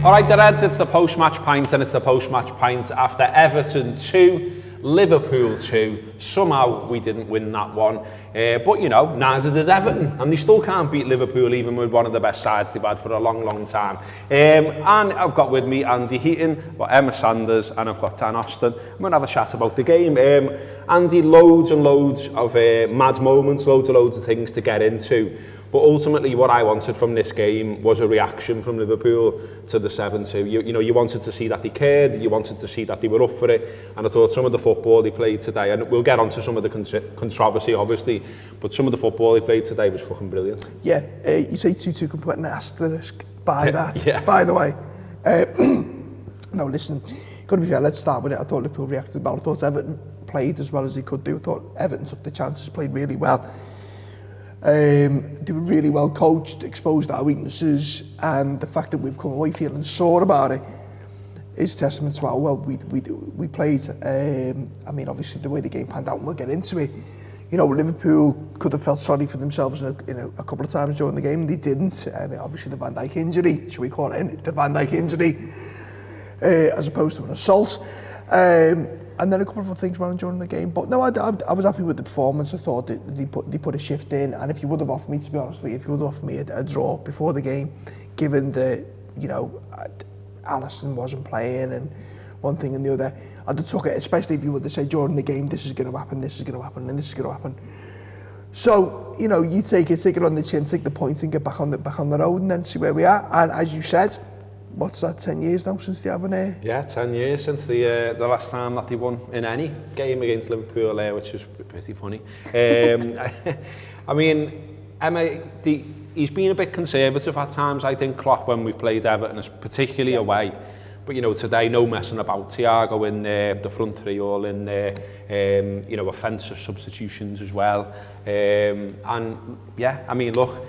All right, the Reds, it's the post-match pint, and it's the post-match pint after Everton 2, Liverpool 2. Somehow we didn't win that one, but you know, neither did Everton, and they still can't beat Liverpool even with one of the best sides they've had for a long, long time. And I've got with me Andy Heaton, I've got Emma Sanders, and I've got Dan Austin. I'm going to have a chat about the game. Andy, loads and loads of mad moments, loads of things to get into. But ultimately, what I wanted from this game was a reaction from Liverpool to the 7-2. You know, you wanted to see that they cared, you wanted to see that they were up for it, and I thought some of the football they played today, and we'll get onto some of the controversy, obviously, but some of the football they played today was fucking brilliant. Yeah, you say 2-2 can put an asterisk by that, yeah. By the way. No, listen, got to be fair, let's start with it. I thought Liverpool reacted well. I thought Everton played as well as they could do. I thought Everton took the chances, played really well. They were really well coached, exposed our weaknesses, and the fact that we've come away feeling sore about it is testament to how well we played. I mean, obviously the way the game panned out, and we'll get into it. You know, Liverpool could have felt sorry for themselves a couple of times during the game, and they didn't. Obviously the Van Dijk injury, should we call it the Van Dijk injury, as opposed to an assault. And then a couple of other things went on during the game. But no, I was happy with the performance. I thought that they put a shift in. And if you would have offered me, to be honest with you, if you would have offered me a draw before the game, given that, you know, Alisson wasn't playing and one thing and the other, I'd have took it, especially if you would have said during the game, this is going to happen, this is going to happen, and this is going to happen. So, you know, you take it on the chin, take the points and get back on the road and then see where we are. And as you said, what's that, 10 years now since they haven't? Yeah, 10 years since the last time that they won in any game against Liverpool, which is pretty funny. I mean, Emma, he's been a bit conservative at times, I think, Klopp, when we played Everton, particularly away. But, you know, today, no messing about. Thiago in there, the front three all in there, you know, offensive substitutions as well. And, yeah, I mean, look,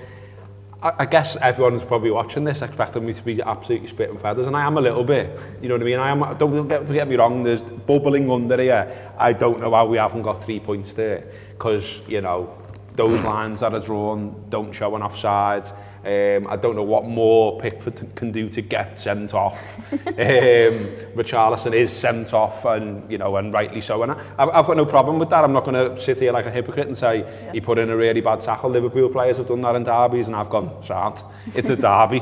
I guess everyone's probably watching this expecting me to be absolutely spitting feathers, and I am a little bit, you know what I mean? Don't get me wrong, there's bubbling under here. I don't know how we haven't got 3 points there, because, you know, those lines that are drawn don't show an offside. I don't know what more Pickford can do to get sent off. Richarlison is sent off, and you know, and rightly so. And I've got no problem with that. I'm not going to sit here like a hypocrite and say he put in a really bad tackle. Liverpool players have done that in derbies, and I've gone, "Shan't. It's a derby."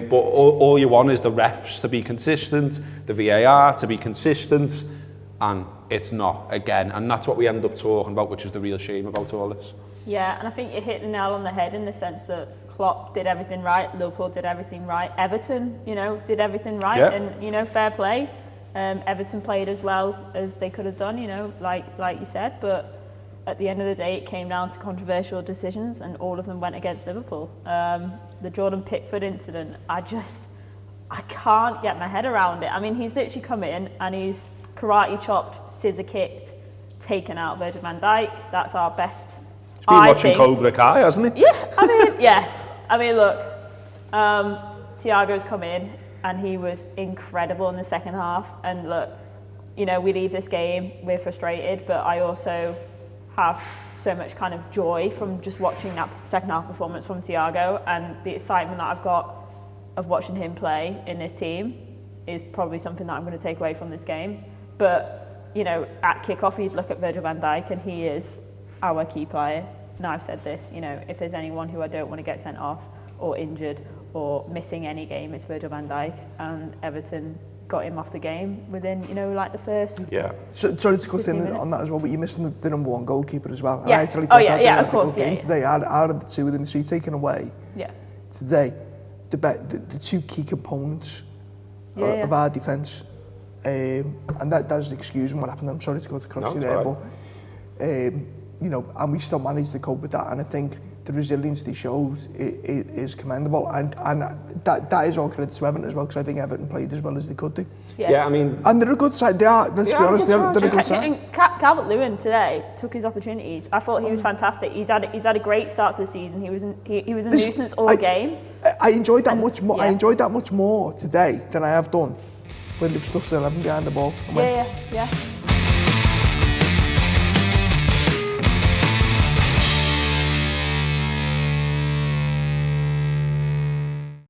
But all you want is the refs to be consistent, the VAR to be consistent, and it's not again. And that's what we end up talking about, which is the real shame about all this. Yeah, and I think you hit the nail on the head in the sense that Klopp did everything right, Liverpool did everything right, Everton, you know, did everything right, and, you know, fair play. Everton played as well as they could have done, you know, like you said, but at the end of the day, it came down to controversial decisions, and all of them went against Liverpool. The Jordan Pickford incident, I can't get my head around it. I mean, he's literally come in and he's karate chopped, scissor kicked, taken out Virgil van Dijk. That's our best. He's been watching Cobra Kai, hasn't he? Yeah, I mean, look, Thiago's come in and he was incredible in the second half. And look, you know, we leave this game, we're frustrated, but I also have so much kind of joy from just watching that second half performance from Thiago, and the excitement that I've got of watching him play in this team is probably something that I'm going to take away from this game. But, you know, at kick-off, you'd look at Virgil van Dijk and he is our key player. Now I've said this, you know, if there's anyone who I don't want to get sent off or injured or missing any game, it's Virgil van Dijk, and Everton got him off the game within, you know, like the first. Yeah. So, sorry to cut in on that as well, but you're missing the number one goalkeeper as well. Yeah. I actually thought of course, today, out of the two of them, so you're taking away. Yeah. Today, the two key components of our defence, and that doesn't excuse what happened. I'm sorry to go across you there, but. You know, and we still managed to cope with that, and I think the resilience they shows is commendable, and that is all credit to Everton as well, because I think Everton played as well as they could do. Yeah, I mean, and they're a good side. They are. Let's be honest, they're a good side. And Calvert-Lewin today took his opportunities. I thought he was fantastic. He's had a great start to the season. He was a nuisance all game. I enjoyed that much more. Yeah. I enjoyed that much more today than I have done when they've stuffed 11 behind the ball. And yeah.